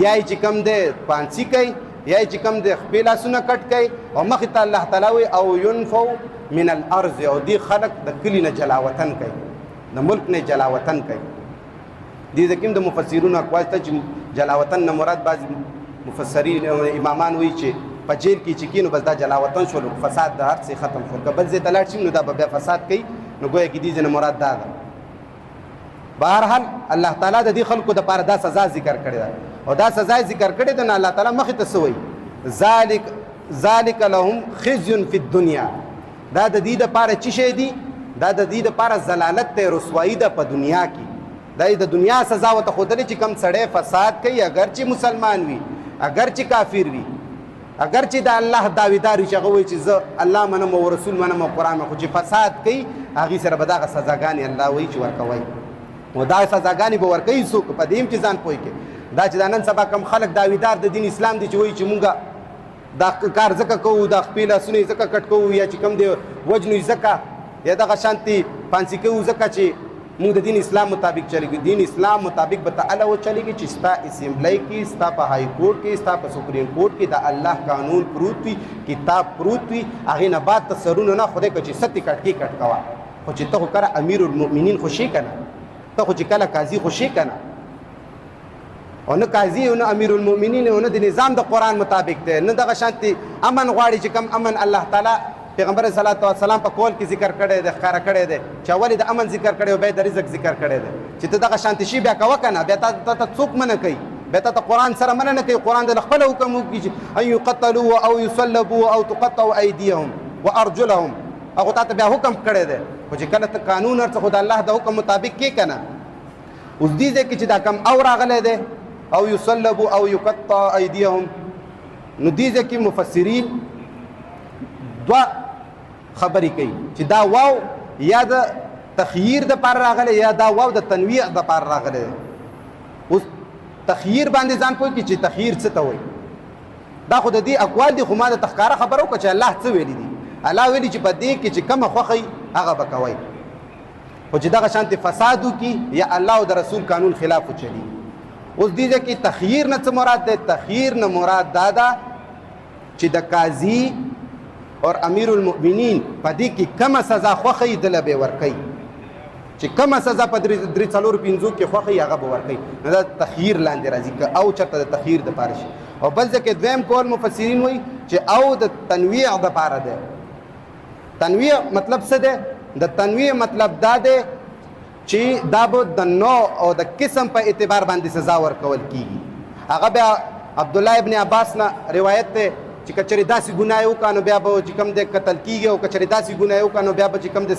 یا چې کم دی پانسی کوي یا چې کم د خپل لاسونه کټ کوي او مخې ته الله تعالی وایي او ينفوا من الارض او دې خلک د کلي نه جلاوطن کوي د ملک نه جلاوطن کوي دې ځکه د مفسرینو اقوال ته چې جلاوطن نه مراد بعض مفسرین او امامان وایي چې په جیل کې چې کینو بس دا جلاوطن شول فساد د هر څه ختم شول که بل ځای ته لاړ شي نو دا به بیا فساد کوي نو ګویا کې دې نه مراد دا ده بهرحال الله تعالی د دې خلکو دپاره دا سزا ذکر کړې ده او دا سزا ذکر کړې ده نو الله تعالی مخې ته څه وایي ذلک لهم خزي فی الدنیا دا د دې دپاره څه شی دي دا د دې دپاره ضلالت دی رسوایي ده په دنیا کې دا د دنیا سزا ورته ښودلې چې کوم سړی فساد کوي اگر چې مسلمان وي اگر چې کافر وي اگر چې د الله داویدار وي چې هغه وایي چې زه الله منم او رسول منم او قرآن خو چې فساد کوي هغې سره به دغه سزاګانې الله وایي چې ورکوئ او دا سزاګانې به ورکوي څوک په دې هم چې ځان پوه کړي دا چې دا نن سبا کم خلک داویدار د دین اسلام دي چې وایي چې مونږ دا کار ځکه کوو دا خپې لاسونه یې ځکه کټ کوو یا چې کوم دی وجنو یې ځکه یا دغه شانتې پانسي کوو ځکه چې مونږ د دین اسلام مطابق چلیږو دین اسلام مطابق به تعالی وچلیږي چې ستا اسمبلی کې ستا په های کورټ کې ستا په سپریم کورټ کې د الله قانون پروت وي کتاب پروت وي هغې نه بعد ته سرونه نه خدای که چې ستې کټ کې کټ کوه خو چې ته خو کله امیر المؤمنین خو شي که نه ته خو چې کله قاضي خو شي که نه او نه قاضي او نه امیر المؤمنین او نه د نظام د قرآن مطابق دی نه دغه شانتې امن غواړي چې کم امن الله تعالی پیغمبر صلی الله علیه وسلم په قول کې ذکر کړی دی ښکاره کړی دی چې اول د امن ذکر کړی او بیا د رزق ذکر کړی دی چې ته دغه شانتې شي بیا کوه که نه بیا ته څوک منع کوي بیا ته قرآن سره منع نه کوي قرآن د خپل حکم وکړي چې ان یقتلوا او یصلبوا او تقطع ایدیهم وارجلهم هغه تا ته بیا حکم کړی دی خو چې کله ته قانون هر څه خو د الله د حکم مطابق کې که نه اوس دې ځای کې چې دا کم او راغلی دی او یصلبوا او یقطع ایدیهم نو دې ځای کې مفسرین دوه خبرې کوي چې دا واو یا د تخییر د پاره راغلی یا دا واو د تنویع د پاره راغلی اوس تخییر باندې ځان پوه کړي چې تخییر څه ته وایي دا خو د دې اقوال دي خو ما د تخکاره خبره وکړه چې الله څه ویلي دي الله ویلي چې په دې کې چې کومه خوښه هغه به کوئ خو چې دغه شانتې فساد وکړي یا الله او د رسول قانون خلاف وچلي اوس دې ځای کې تخییر نه څه مراد دی تخییر نه مراد دا ده چې د قاضي اور امیر المؤمنین په دې کې کومه سزا خوښوي دله به ورکوي چې کومه سزا په درې څلورو پنځو کې خوښوي هغه به ورکوي نو دا تخییر لاندې راځي که او چېرته د تخییر دپاره شي او بل ځای کې دویم کول مفسرین وایي چې او د تنویع دپاره دی تنویع مطلب څه دی د تنویع مطلب دا دی چې دا به د نوع او د قسم په اعتبار باندې سزا ورکول کیږي. هغه بیا عبد الله ابن عباس نه روایت ده چې کچری داسې ګناه وکړو نو بیا به چې کوم د قتل کیږي او کچری داسې ګناه وکړو نو بیا به چې کوم د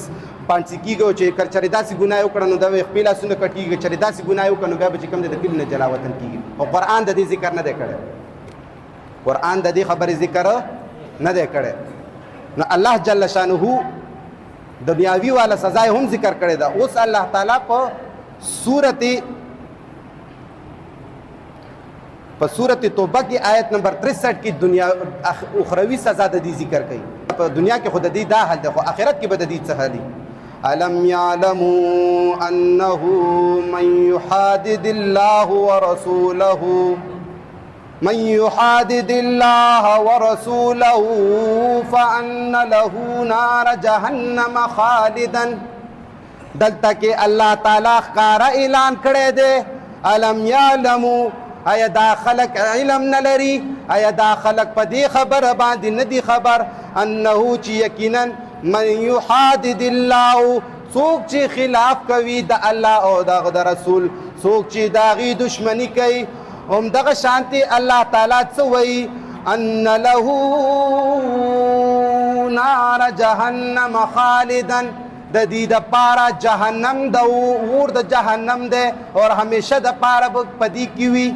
پانسی کیږي او چې کچری داسې ګناه وکړو نو د خپل سونه کټیږي، کچری داسې ګناه وکړو نو بیا به چې کوم د کلی نه جلا وطن کیږي. او قرآن د دې ذکر نه دی کړی، قرآن د دې خبرې ذکر نه دی کړی. نو الله جل شانه دنیاوی والا سزا هم ذکر کړی دا. اوس الله تعالی په سورت توبه کی آیت نمبر 63 کی دنیا اخروی سزا د دې ذکر کړي. په دنیا کې خود دې دا حل ده، خو آخرت کې به د دې څه حل. الم يعلموا انه من يحادد الله ورسوله فان له نار جهنم خالدا. دلته کې الله تعالی ښکارا اعلان کړی دی. الم يعلموا آیا دا خلق علم نلري؟ آیا دا خلق په دې خبره باندې نه دي خبر انه چې یقینا من يحادد الله، څوک چې خلاف کوي د الله او د رسول، څوک چې داغي دشمنی کوي، هم دغه شانتي الله تعالی څه وایي ان له نار جهنم خالدا، د دې د پاره جهنم د اور د جهنم ده او همیشه د پاره پدې کی وي.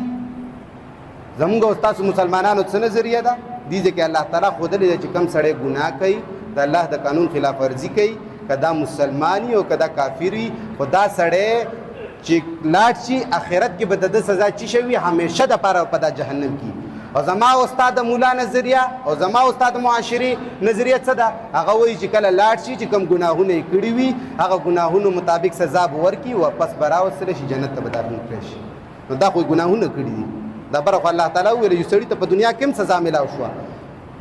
زموږ استاد مسلمانانو څه نظریه ده دې ځکه الله تعالی خودلې چې کم سړی ګناه کوي د الله د قانون خلاف ورزي کوي، کدا مسلمانی او کدا کافری، خدا سړی چې لاړ شي آخرت کې به د سزا چی شوی همیشه د پاره په د جهنم کې. او زما استاد مولا نظریه او زما استاد معاشري نظریه څه ده؟ هغه وایي چې کله لاړ شي چې کوم ګناهونه یې کړي وي هغه ګناهونو مطابق سزا به ورکړي، واپس به راوستلی شي جنت ته به داخل کړی شي. نو دا خو ګناهونه کړي دي. دا بره خو الله تعالی ویل یو سړي ته په دنیا کې هم سزا میلاو شوه،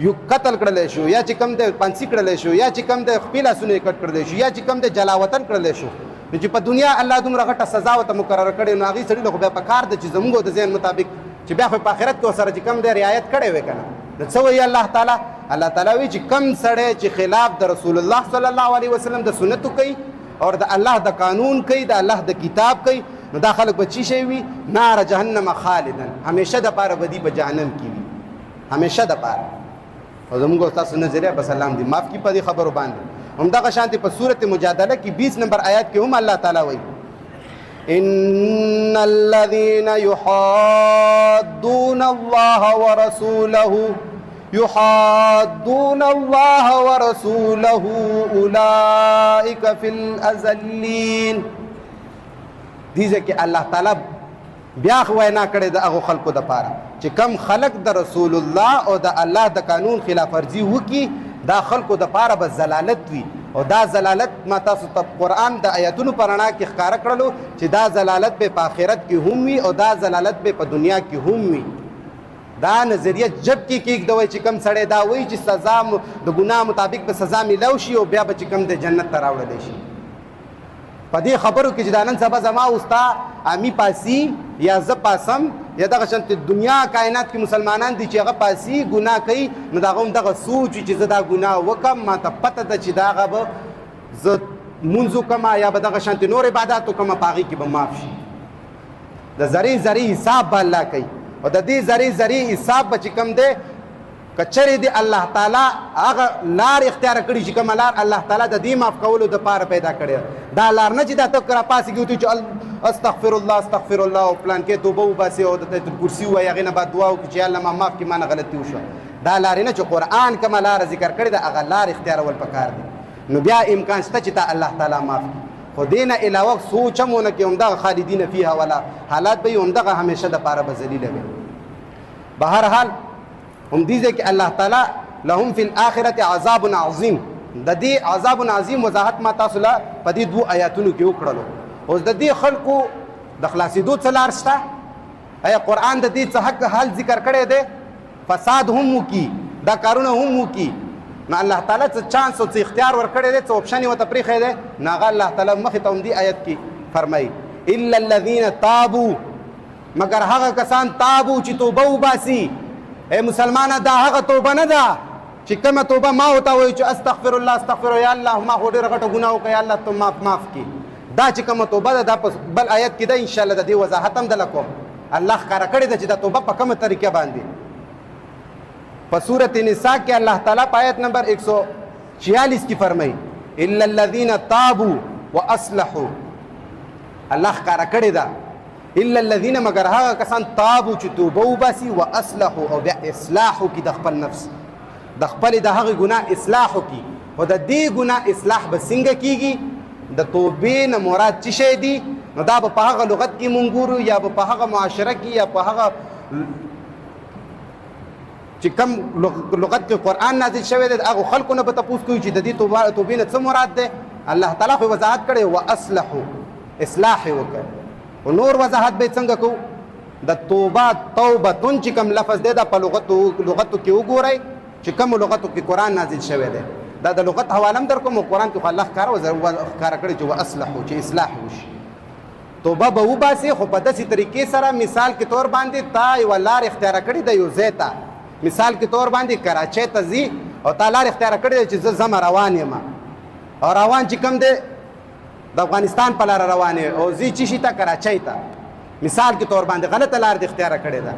یو قتل کړلی شو، یا چې کوم د پانسی کړلی شو، یا چې کوم د خپل لاسونه یې کټ کړلی شو، یا چې کوم د جلا وطن کړلی شو. نو چې په دنیا الله دومره غټه سزا ورته مقرره کړې، نو هغې سړي له خو بیا په کار ده چې زموږ د ذهن مطابق چې بیا خو په آخرت کې ورسره چې کوم دی رعایت کړی وی که نه. نو څه وایي الله تعالی؟ الله تعالی وایي چې کوم سړی چې خلاف د رسول الله صلی الله علیه وسلم د سنتو کوي او د الله د قانون کوي، د الله د کتاب کوي، نو دا خلک به چی شی وي؟ نار جهنم خالدا، همیشه د پاره بدی په جهنم کې وي، همیشه د پاره. او زموږ استاد نظریه بس الله دې معاف کړي په دې خبرو باندې. همدغه شانتي په سورت مجادله کې 20 نمبر آیات کې هم الله تعالی وایي ان الذين يحادون الله ورسوله اولئك في الاذلين. دې ځکه الله تعالی بیا خو وینا کړې د هغو خلکو دپاره چې کم خلق د رسول الله او د الله د قانون خلاف ورزي وکړي، دا خلکو دپاره به ضلالت وي. او دا ضلالت ما تاسو ته قرآن د آیاتونو په رڼا کې ښکاره کړلو چې دا ضلالت به په آخرت کې هم وي او دا ضلالت به په دنیا کې هم وي. دا نظریه جب کې کېږدوئ چې کم سړی دا وایي چې سزا د ګناه مطابق به سزا میلاو شي او بیا به چې کم د جنت ته راوړلی شي. په دې خبرو کې چې دا نن سبا زما استا امی پاسی یا زه پاسم یا دغه شانتې دنیا کائنات کې مسلمانان دي چې هغه پاسی ګناه کوي، نو د هغه هم دغه سوچ چې زه دا ګناه وکړم، ما ته پته ده چې دا هغه به زه مونځ وکړم یا به دغه شانتې نور عبادات وکړم، په هغې کې به معاف شي. د ذرې ذرې حساب به الله کوي او د دې ذرې ذرې حساب به چې کوم دی کچری دی الله تعالی هغه لار اختیار کړي چې کومه لار الله تعالی د دې معاف کولو دپاره پیدا کړې، دا لار نه چې دا ته راپاسېږي وتو چې استغفر الله او پلان کې توبه وباسې او د آیت الکرسي ووایي، هغې نه بعد دعا وکړي چې الله ما معاف کړي، ما نه غلطي وشوه. دا لارې نه چې قرآن کومه لاره ذکر کړې ده هغه لار اختیارول پکار دی. نو بیا امکان شته چې تا الله تعالی معاف کړي، خو دې نه علاوه سوچ هم ونه کړي همدغه خالدین فیها ولا حالات به یې همدغه همیشه دپاره به ذلیله وي. بهرحال هم دې ځای کې الله تعالی لهم فی الاخرة عذاب عظیم، د دې عذاب عظیم وضاحت ما تاسو له په دې 2 آیاتونو کې وکړلو. اوس د دې خلکو د خلاصېدو څه لار شته؟ آیا قرآن د دې څه حق حال ذکر کړی دی؟ فساد هم وکړي، دا کارونه هم وکړي، نو الله تعالی څه چانس او څه اختیار ورکړی دی، څه اوپشن یې ورته پرېښی دی؟ نو هغه الله تعالی مخې ته هم دې آیت کې فرمایي الا الذین تابوا، مگر هغه کسان تابو چې توبه وباسي. اے مسلمانه دا هغه توبه نه ده چې کومه توبه ما وته وایي چې استغفر الله استغفر یا الله ما خو ډېره غټه ګناه وکړه یا الله ته معاف کړي، دا چې کومه توبه ده دا په بل آیت کې ده ان شاء الله د دې وضاحت هم دله کوم. الله ښکاره کړې ده چې دا توبه په کومه طریقه باندې. په سورۃ نساء کې الله تعالی په آیت نمبر 146 کې فرمایي الا الذين تابوا واصلحوا. الله ښکاره کړې ده الا الذين مگر هغه کسان تابو چې توبه وباسي واصلحوا او بیا اصلاح وکړي د خپل نفس، د خپل د هغه ګناه اصلاح وکړي. خو د دې ګناه اصلاح به څنګه کیږي؟ د توبې نه مراد څه شی دی؟ نو دا به په هغه لغت کې مونږ ګورو یا به په هغه معاشره کې یا په هغه چې کوم لغت کې قرآن نازل شوی دی هغه خلکو نه به تپوس کوي چې د دې توبې نه څه مراد دی. الله تعالی خو وضاحت کړی واصلحوا، اصلاح یې وکړ. او نور وضاحت به څنګه کوو؟ د توبه توبتون چې کوم لفظ دی دا په لغتو کې وګورئ چې کوم لغتو کې قرآن نازل شوی دی. دا د لغت حواله هم در کوم او قرآن کې خو الله ښکاره کړی چې واصلحوا چې اصلاح وشي. توبه به وباسي خو په داسې طریقې سره مثال کې طور باندې تا یوه لار اختیاره کړې ده یو ځای ته، مثال کې طور باندې کراچۍ ته ځي او تا لار اختیاره کړې ده چې زه ځمه روان یم او روان چې کوم دی د افغانستان په لاره روان او ځي چی شي ته کراچۍ ته، مثال کې طور باندې غلطه لار دې اختیاره کړې ده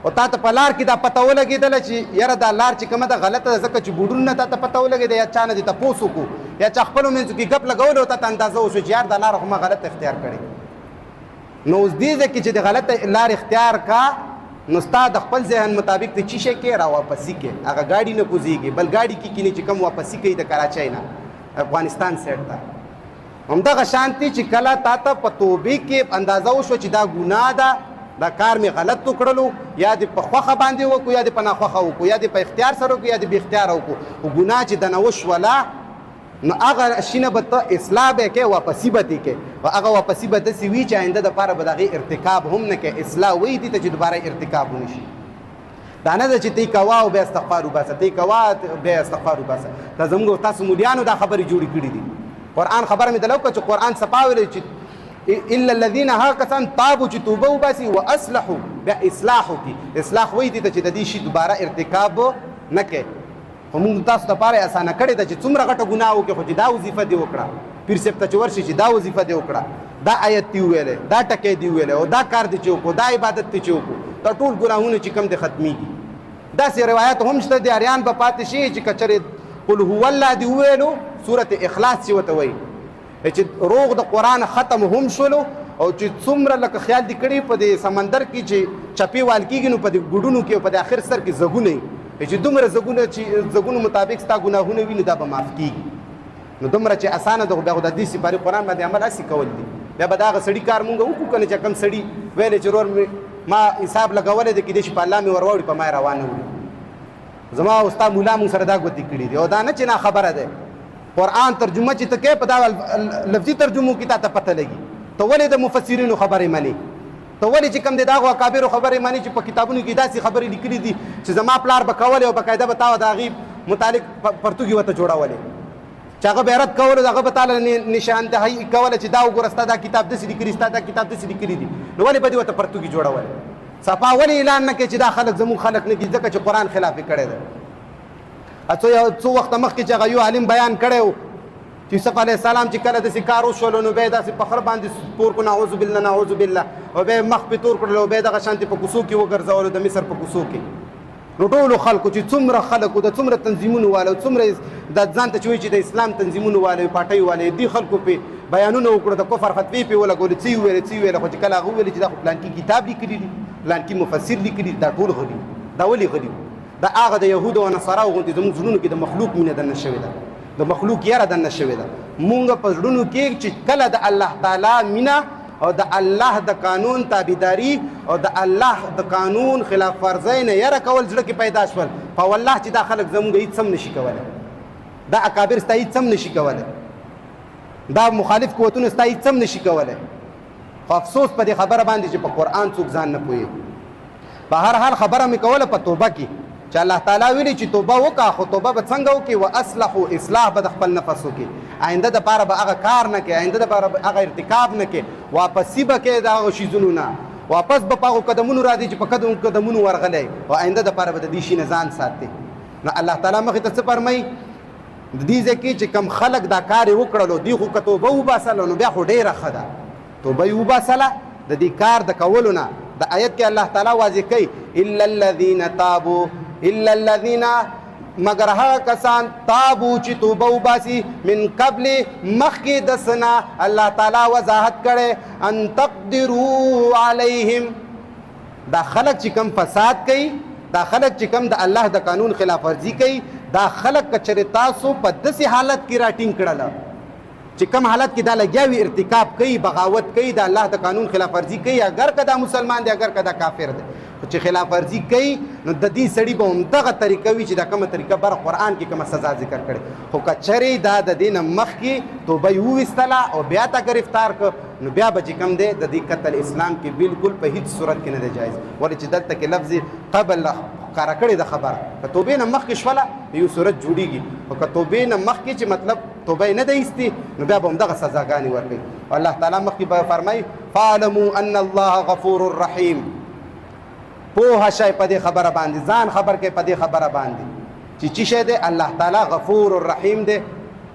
او تا ته په لار کې دا پته ولګېدله چې یاره دا لار چې کومه ده غلطه ده ځکه چې بوډونو نه تا ته پته ولګېده یا چا نه دې تپوس وکړو یا چا خپلو منځو کې ګپ لګولو او تا ته اندازه وشو چې یار دا لاره خو ما غلط اختیار کړې. نو اوس دې ځای کې چې د غلطه لار اختیار کا نو ستا د خپل ذهن مطابق ته چی شی کې را واپسي کې هغه ګاډي نه کوزېږي بل ګاډي کې کینې چې کوم واپسي کوي د کراچۍ نه افغانستان سایډ ته. همدغه شانتي چې کله تا ته په توبې کې اندازه وشو چې دا ګناه ده دا کار مې غلط وکړلو یا دې په خوښه باندې وکړو یا دې په ناخوښه وکړو یا دې په اختیار سره وکړو یا دې بې اختیاره وکړو او ګناه چې دنه وشوله نو هغه شي نه به ته اصلاح به یې کوې واپسي به دې کوې او هغه واپسي به داسې وي چې آینده دپاره به د هغې ارتکاب هم نه کوې. اصلاح وایي دې ته چې دوباره ارتکاب ونه شي. دا نه ده چې ته یې کوه او بیا استغفار وباسه، ته یې کوه بیا استغفار وباسه. دا زموږ تاسو مولیانو دا خبرې جوړې کړي دي. قرآن خبره مې دله وکړه چې قرآن صفا ویلی چې الا الذين هغه کسان تابو چې توبه وباسي واصلحوا بیا اصلاح وکړي. اصلاح وایي دې ته چې د دې شي دوباره ارتکاب نه کوې. خو موږ تاسو دپاره یې اسانه کړې ده چې څومره غټه ګناه وکړې خو چې دا وظیفه دې وکړه پیر صاحب ته چې ورشي چې دا وظیفه دې وکړه دا آیت دې وویلی دا ټکی دې وویلی او دا کار دې چې وکړو دا عبادت دې چې وکړو دا ټول ګناهونه چې کوم دې ختمیږي. داسې روایت هم شته د اریان به پاتې شي چې که چېرې قل هو الله دې وویلو سورت اخلاص چې ورته وایي چې روغ د قرآن ختم هم شولو او چې څومره لکه خیال دې کړي په دې سمندر کې چې چپې وال کېږي نو په دې ګوډونو کې او په دې اخر سر کې زګونه چې دومره زګونو مطابق ستا ګناهونه وي نو دا به معاف کېږي. نو دومره چې اسانه ده خو بیا خو د دې سپارې قرآن باندې عمل هسې کول دي. بیا به د هغه سړي کار مونږ وکړو که نه چې کوم سړي ویلی چې ورور ما حساب لګولی دی کېدای شي په الله مې ور واوړي په ما یې روانه وړي. زما او ستا مولا مونږ سره دا ګوتې کړي دي او دا نه چې نا خبره ده. قرآن ترجمه چې ته کوې په دا لفظي ترجمو کې تا ته پته لګي. ته ولې د مفسرینو خبرې منې؟ ته ولې چې کوم دی د هغو اکابرو خبرې منې چې په کتابونو کې داسې خبرې لیکلي دي چې زما پلار به کولې او باقاعده به تا د هغې متعلق پرتوګي ورته جوړولې چې هغه به یې رد کولو د هغه به تاله نشاندهي کوله چې دا وګوره ستا دا کتاب داسې لیکلي ستا دا کتاب داسې لیکلي دي نو ولې به دې ورته پرتوګي جوړولې؟ صفا ولې اعلان نه کوې چې دا خلک زموږ خلک نه دي ځکه چې قرآن خلاف یې کړی دی. څو وخته مخکې چې هغه یو عالم بیان کړی و چې یوسف علیه السلام چې کله داسې کار وشولو نو بیا یې داسې په خره باندې پور کړو نعوذ بالله نعوذ بالله او بیا یې مخ پې تور کړل او بیا یې دغه شانتې په کوڅو کې وګرځولو د مصر په کوڅو کې. نو ټولو خلکو چې څومره خلکو د څومره تنظیمونو والا څومره د ځان ته چې وایي چې د اسلام تنظیمونو والا پاټۍ والا دې خلکو پې بیانونه وکړو د کفر فتوې پې ولګولې څه یې وویلې څه یې ویلې خو چې کله هغه وویلې چې دا خو پلانکي کتاب لیکلي دي پلانکي مفسر لیکلي دي دا ټول غلي دا ولې غلي دا هغه د یهودو او نصاراو غوندې زموږ زړونو کې د مخلوق مینه دننه شوې ده د مخلوق یاره دننه شوې ده. مونږ په زړونو کې چې کله د الله تعالی مینه او د الله د قانون تابعداري او د الله د قانون خلاف ورزۍ نه یره کول زړه کې پیدا شول په والله چې دا خلک زموږ هېڅ هم نشي کولی دا اکابر ستا هېڅ هم نشي کولی دا مخالف قوتونه ستا هېڅ هم نشي کولی. خو افسوس په دې خبره باندې چې په قرآن څوک ځان نه پوهېږي. په هر حال خبره مې کوله په توبه کې چې الله تعالی ویلي چې توبه وکړه خو توبه به څنګه وکړي واصلحو اصلاح به د خپل نفس وکړي آینده دپاره به هغه کار نه کوي آینده دپاره به هغه ارتکاب نه کوي واپسي به کوي د هغو شیزونو نه واپس به په هغو قدمونو راځي چې په قدمونو ورغلی او آینده دپاره به د دې شي نه ځان ساتي. نو الله تعالی مخې ته څه فرمایي د دې ځای کې چې کم خلک دا کار یې وکړلو دوی خو که توبه وباسله نو بیا خو ډېره ښه ده توبه یې وباسله د دې کار د کولو نه د آیت کې الله تعالی واضح کوي الا الذین تابوا الا الذین مگر هغه کسان تابو چې توبه وباسي من قبل مخکې د سنا الله تعالی وضاحت کړي ان تقدروا علیهم دا خلق چې کم فساد کوي دا خلق چې کم د الله د قانون خلاف ورزي کوي دا خلق کچره تاسو په داسې حالت کې راټینګ کړل چې کم حالت کې دا لګیاوي ارتکاب کوي بغاوت کوي د الله د قانون خلاف ورزي کوي اگر کدا مسلمان دی اگر کدا کافر دی چې خلاف ورزي کوي نو د دې سړي به همدغه طریقه وي چې دا کومه طریقه بر قرآن کې کومه سزا ذکر کړي خو کچرې دا د دې نه مخکې توبه یې وویستله او بیا ته ګرفتار کړ نو بیا به چې کوم دی د دې قتل اسلام کې بالکل په هیڅ صورت کې نه دی جایز ولې چې دلته کې لفظ قبل ښکاره کړې ده خبره که توبې نه مخکې شوله یو صورت جوړېږي او که توبې نه مخکې چې مطلب توبه یې نه ده ایستې نو بیا به همدغه سزاګانې ورکوي الله تعالی مخکې به فرمایي فاعلموا ان الله غفور رحیم پوه شئ په دې خبره باندې ځان خبر کې په دې خبره باندې چې څه شی دی الله تعالی غفور الرحیم دی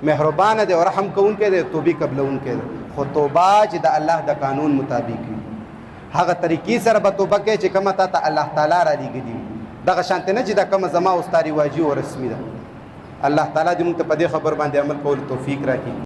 مهربانه دی او رحم کوونکی دی توبې قبلونکی دی خو توبه چې د الله د قانون مطابق وي هغه طریقې سره به توبه کوي چې کومه تا ته الله تعالی را لېږلي دغه شانتې نه چې دا کومه زما او ستا رواجي او رسمي ده الله تعالی دې موږ ته په دې خبر باندې عمل کولو توفیق راکړي